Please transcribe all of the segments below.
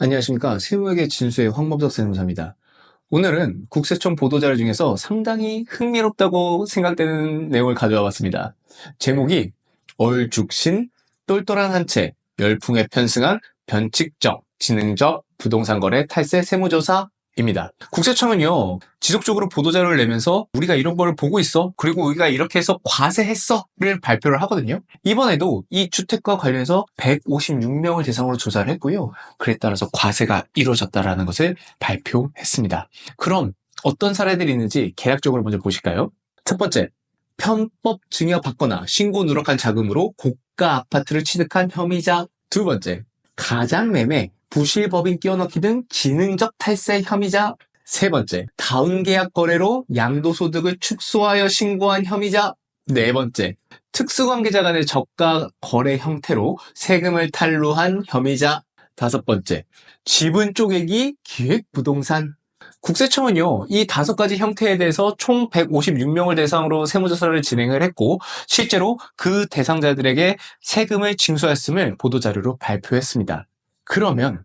안녕하십니까. 세무회계 진수의 황범석 세무사입니다. 오늘은 국세청 보도자료 중에서 상당히 흥미롭다고 생각되는 내용을 가져와 봤습니다. 제목이 얼죽신, 똘똘한 한 채, 열풍에 편승한 변칙적, 지능적 부동산 거래 탈세 세무조사입니다. 국세청은요, 지속적으로 보도자료를 내면서 우리가 이런 걸 보고 있어. 그리고 우리가 이렇게 해서 과세했어.를 발표를 하거든요. 이번에도 이 주택과 관련해서 156명을 대상으로 조사를 했고요. 그에 따라서 과세가 이루어졌다는 것을 발표했습니다. 그럼 어떤 사례들이 있는지 개략적으로 먼저 보실까요? 첫 번째, 편법 증여받거나 신고 누락한 자금으로 고가 아파트를 취득한 혐의자. 두 번째, 가장매매, 부실법인 끼워넣기 등 지능적 탈세 혐의자. 세 번째, 다운계약 거래로 양도소득을 축소하여 신고한 혐의자. 네 번째, 특수관계자 간의 저가 거래 형태로 세금을 탈루한 혐의자. 다섯 번째, 지분 쪼개기 기획부동산. 국세청은요, 이 5가지 형태에 대해서 총 156명을 대상으로 세무조사를 진행을 했고, 실제로 그 대상자들에게 세금을 징수했음을 보도자료로 발표했습니다. 그러면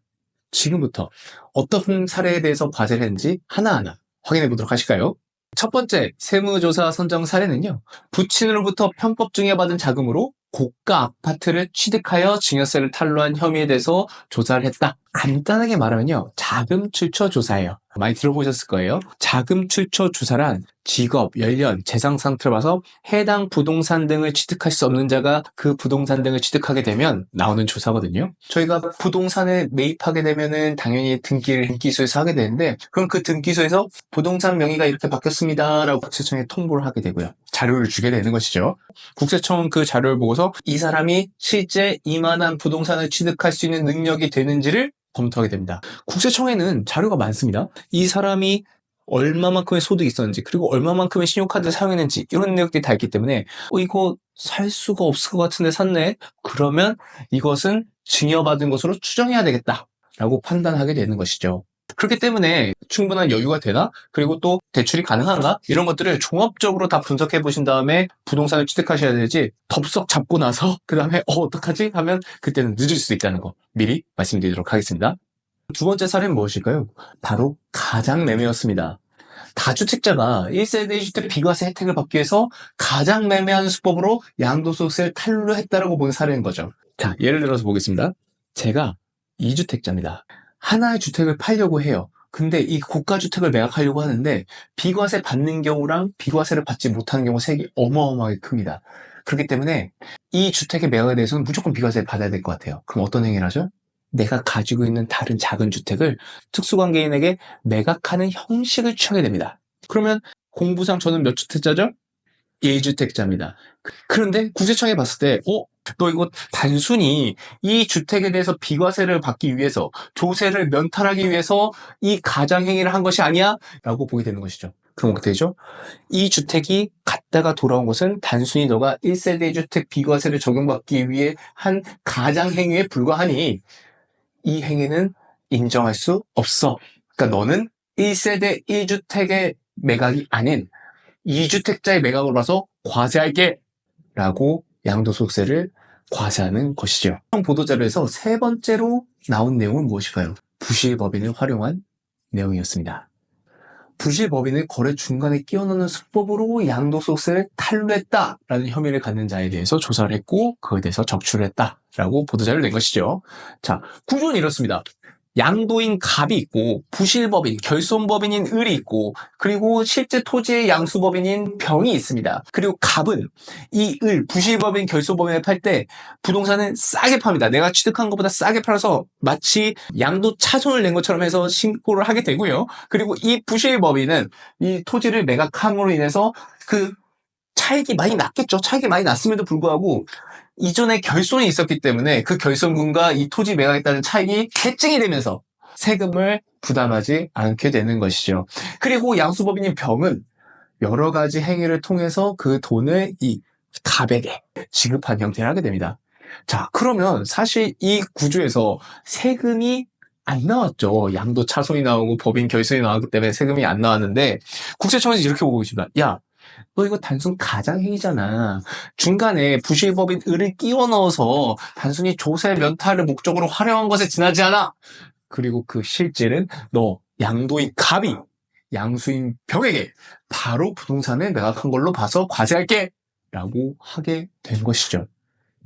지금부터 어떤 사례에 대해서 과세를 했는지 하나하나 확인해 보도록 하실까요? 첫 번째 세무조사 선정 사례는요, 부친으로부터 편법 증여받은 자금으로 고가 아파트를 취득하여 증여세를 탈루한 혐의에 대해서 조사를 했다. 간단하게 말하면요, 자금 출처 조사예요. 많이 들어보셨을 거예요. 자금 출처 조사란 직업, 연령, 재산 상태를 봐서 해당 부동산 등을 취득할 수 없는 자가 그 부동산 등을 취득하게 되면 나오는 조사거든요. 저희가 부동산에 매입하게 되면은 당연히 등기소에서 하게 되는데, 그럼 그 등기소에서 부동산 명의가 이렇게 바뀌었습니다라고 국세청에 통보를 하게 되고요. 자료를 주게 되는 것이죠. 국세청은 그 자료를 보고서 이 사람이 실제 이만한 부동산을 취득할 수 있는 능력이 되는지를 검토하게 됩니다. 국세청에는 자료가 많습니다. 이 사람이 얼마만큼의 소득이 있었는지, 그리고 얼마만큼의 신용카드를 사용했는지, 이런 내역들이 다 있기 때문에 이거 살 수가 없을 것 같은데 샀네? 그러면 이것은 증여받은 것으로 추정해야 되겠다라고 판단하게 되는 것이죠. 그렇기 때문에 충분한 여유가 되나? 그리고 또 대출이 가능한가? 이런 것들을 종합적으로 다 분석해 보신 다음에 부동산을 취득하셔야 되지, 덥석 잡고 나서 그 다음에 어떡하지? 하면 그때는 늦을 수 있다는 거 미리 말씀드리도록 하겠습니다. 두 번째 사례는 무엇일까요? 바로 가장매매였습니다. 다주택자가 1세대 1주택 비과세 혜택을 받기 위해서 가장매매하는 수법으로 양도소득세를 탈루했다라고 보는 사례인 거죠. 자, 예를 들어서 보겠습니다. 제가 2주택자입니다. 하나의 주택을 팔려고 해요. 근데 이 고가주택을 매각하려고 하는데 비과세 받는 경우랑 비과세를 받지 못하는 경우 색이 어마어마하게 큽니다. 그렇기 때문에 이 주택의 매각에 대해서는 무조건 비과세를 받아야 될 것 같아요. 그럼 어떤 행위를 하죠? 내가 가지고 있는 다른 작은 주택을 특수관계인에게 매각하는 형식을 취하게 됩니다. 그러면 공부상 저는 몇 주택자죠? 1주택자입니다. 그런데 국세청에 봤을 때, 너 이거 단순히 이 주택에 대해서 비과세를 받기 위해서, 조세를 면탈하기 위해서 이 가장행위를 한 것이 아니야? 라고 보게 되는 것이죠. 그럼 어떻게 되죠? 이 주택이 갔다가 돌아온 것은 단순히 너가 1세대 1주택 비과세를 적용받기 위해 한 가장행위에 불과하니 이 행위는 인정할 수 없어. 그러니까 너는 1세대 1주택의 매각이 아닌 2주택자의 매각으로 봐서 과세할게 라고 양도소득세를 과세하는 것이죠. 보도자료에서 세 번째로 나온 내용은 무엇일까요? 부실법인을 활용한 내용이었습니다. 부실법인을 거래 중간에 끼워넣는 수법으로 양도소득세를 탈루했다라는 혐의를 갖는 자에 대해서 조사를 했고, 그에 대해서 적출을 했다라고 보도자료를 낸 것이죠. 자, 구조는 이렇습니다. 양도인 갑이 있고, 부실법인, 결손법인인 을이 있고, 그리고 실제 토지의 양수법인인 병이 있습니다. 그리고 갑은 이 을, 부실법인, 결손법인을 팔 때 부동산은 싸게 팝니다. 내가 취득한 것보다 싸게 팔아서 마치 양도 차손을 낸 것처럼 해서 신고를 하게 되고요. 그리고 이 부실법인은 이 토지를 매각함으로 인해서 그 차익이 많이 났겠죠. 차익이 많이 났음에도 불구하고 이전에 결손이 있었기 때문에 그 결손금과 이 토지 매각에 따른 차익이 해증이 되면서 세금을 부담하지 않게 되는 것이죠. 그리고 양수법인인 병은 여러 가지 행위를 통해서 그 돈을 이 갑에게 지급한 형태를 하게 됩니다. 자, 그러면 사실 이 구조에서 세금이 안 나왔죠. 양도 차손이 나오고 법인 결손이 나왔기 때문에 세금이 안 나왔는데, 국세청에서 이렇게 보고 있습니다. 야, 너 이거 단순 가장행위잖아. 중간에 부실법인 을을 끼워 넣어서 단순히 조세 면탈을 목적으로 활용한 것에 지나지 않아. 그리고 그 실질은 너 양도인 갑이 양수인 병에게 바로 부동산을 매각한 걸로 봐서 과세할게 라고 하게 된 것이죠.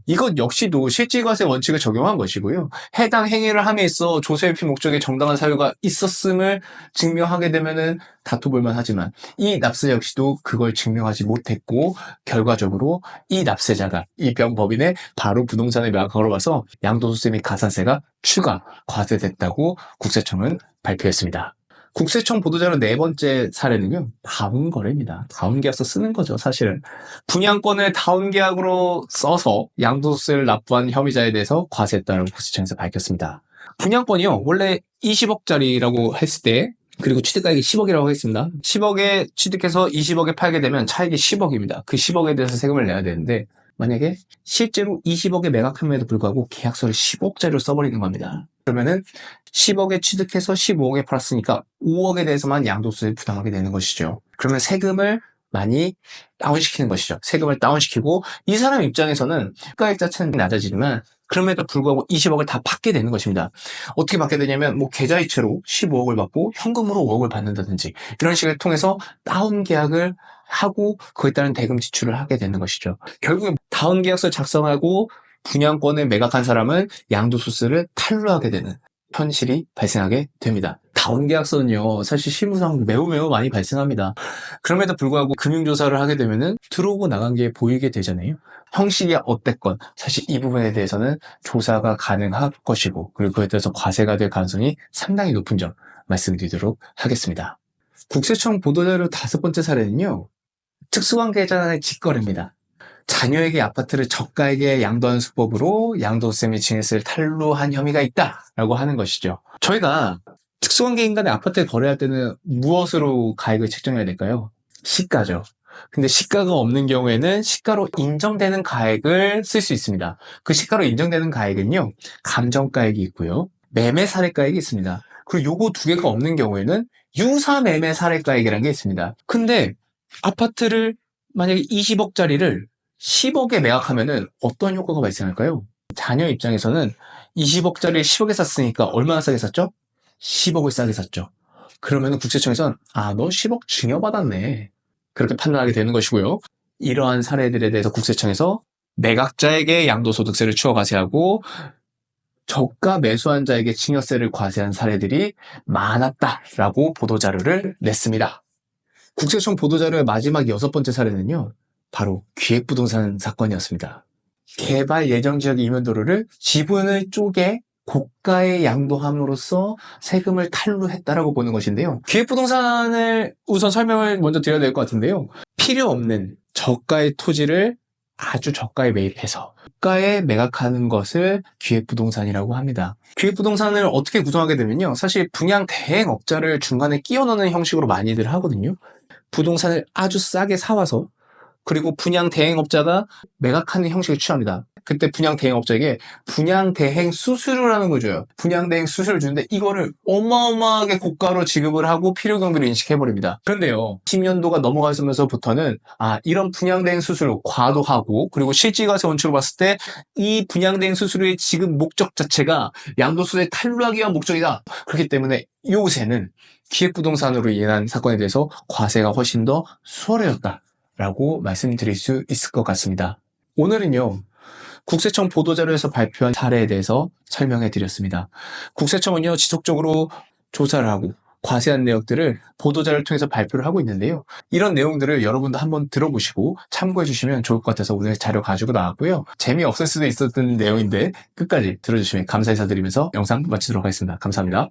이것 역시도 실질과세 원칙을 적용한 것이고요. 해당 행위를 함에 있어 조세회피 목적의 정당한 사유가 있었음을 증명하게 되면은 다투볼만 하지만 이 납세자 역시도 그걸 증명하지 못했고 결과적으로 이 납세자가 이 병법인의 바로 부동산을 매각한 걸로 봐서 양도소득세 및 가산세가 추가 과세됐다고 국세청은 발표했습니다. 국세청 보도자료 네 번째 사례는요, 다운거래입니다. 다운계약서 쓰는 거죠, 사실은. 분양권을 다운계약으로 써서 양도세를 납부한 혐의자에 대해서 과세했다고 국세청에서 밝혔습니다. 분양권이요, 원래 20억짜리라고 했을 때, 그리고 취득가액이 10억이라고 하겠습니다. 10억에 취득해서 20억에 팔게 되면 차익이 10억입니다. 그 10억에 대해서 세금을 내야 되는데, 만약에 실제로 20억에 매각함에도 불구하고 계약서를 15억짜리로 써버리는 겁니다. 그러면은 10억에 취득해서 15억에 팔았으니까 5억에 대해서만 양도세를 부담하게 되는 것이죠. 그러면 세금을 많이 다운시키는 것이죠. 세금을 다운시키고 이 사람 입장에서는 가액 자체는 낮아지지만 그럼에도 불구하고 20억을 다 받게 되는 것입니다. 어떻게 받게 되냐면 뭐 계좌이체로 15억을 받고 현금으로 5억을 받는다든지 이런 식을 통해서 다운 계약을 하고 그에 따른 대금 지출을 하게 되는 것이죠. 결국엔 다운 계약서를 작성하고 분양권을 매각한 사람은 양도소득세를 탈루하게 되는 현실이 발생하게 됩니다. 다운 계약서는요, 사실 실무상 매우 많이 발생합니다. 그럼에도 불구하고 금융조사를 하게 되면은 들어오고 나간 게 보이게 되잖아요. 형식이 어땠건 사실 이 부분에 대해서는 조사가 가능할 것이고 그리고 그에 따라서 과세가 될 가능성이 상당히 높은 점 말씀드리도록 하겠습니다. 국세청 보도자료 다섯 번째 사례는요, 특수관계자의 직거래입니다. 자녀에게 아파트를 저가에게 양도하는 수법으로 양도세 및 증여세를 탈루한 혐의가 있다라고 하는 것이죠. 저희가 특수관계인 간의 아파트를 거래할 때는 무엇으로 가액을 책정해야 될까요? 시가죠. 근데 시가가 없는 경우에는 시가로 인정되는 가액을 쓸 수 있습니다. 그 시가로 인정되는 가액은요, 감정가액이 있고요, 매매 사례가액이 있습니다. 그리고 요거 두 개가 없는 경우에는 유사 매매 사례가액이라는 게 있습니다. 근데 아파트를 만약에 20억짜리를 10억에 매각하면은 어떤 효과가 발생할까요? 자녀 입장에서는 20억짜리를 10억에 샀으니까 얼마나 싸게 샀죠? 10억을 싸게 샀죠. 그러면은 국세청에서는 너 10억 증여받았네, 그렇게 판단하게 되는 것이고요. 이러한 사례들에 대해서 국세청에서 매각자에게 양도소득세를 추가 과세하고 저가 매수한 자에게 증여세를 과세한 사례들이 많았다라고 보도자료를 냈습니다. 국세청 보도자료의 마지막 여섯 번째 사례는요, 바로 기획부동산 사건이었습니다. 개발 예정 지역 이면도로를 지분을 쪼개 고가에 양도함으로써 세금을 탈루했다라고 보는 것인데요. 기획부동산을 우선 설명을 먼저 드려야 될 것 같은데요. 필요 없는 저가의 토지를 아주 저가에 매입해서 고가에 매각하는 것을 기획부동산이라고 합니다. 기획부동산을 어떻게 구성하게 되면요, 사실 분양 대행업자를 중간에 끼워 넣는 형식으로 많이들 하거든요. 부동산을 아주 싸게 사와서 그리고 분양 대행업자가 매각하는 형식을 취합니다. 그때 분양 대행업자에게 분양 대행 수수료라는 걸 줘요. 분양 대행 수수료를 주는데 이거를 어마어마하게 고가로 지급을 하고 필요 경비를 인식해버립니다. 그런데요, 10년도가 넘어가면서부터는 이런 분양 대행 수수료 과도하고 그리고 실질과세 원칙으로 봤을 때 이 분양 대행 수수료의 지급 목적 자체가 양도소득세 탈루하기 위한 목적이다. 그렇기 때문에 요새는 기획부동산으로 인한 사건에 대해서 과세가 훨씬 더 수월해졌다 라고 말씀드릴 수 있을 것 같습니다. 오늘은요, 국세청 보도자료에서 발표한 사례에 대해서 설명해 드렸습니다. 국세청은요, 지속적으로 조사를 하고 과세한 내역들을 보도자료를 통해서 발표를 하고 있는데요. 이런 내용들을 여러분도 한번 들어보시고 참고해 주시면 좋을 것 같아서 오늘 자료 가지고 나왔고요. 재미없을 수도 있었던 내용인데 끝까지 들어주시면 감사 인사드리면서 영상 마치도록 하겠습니다. 감사합니다.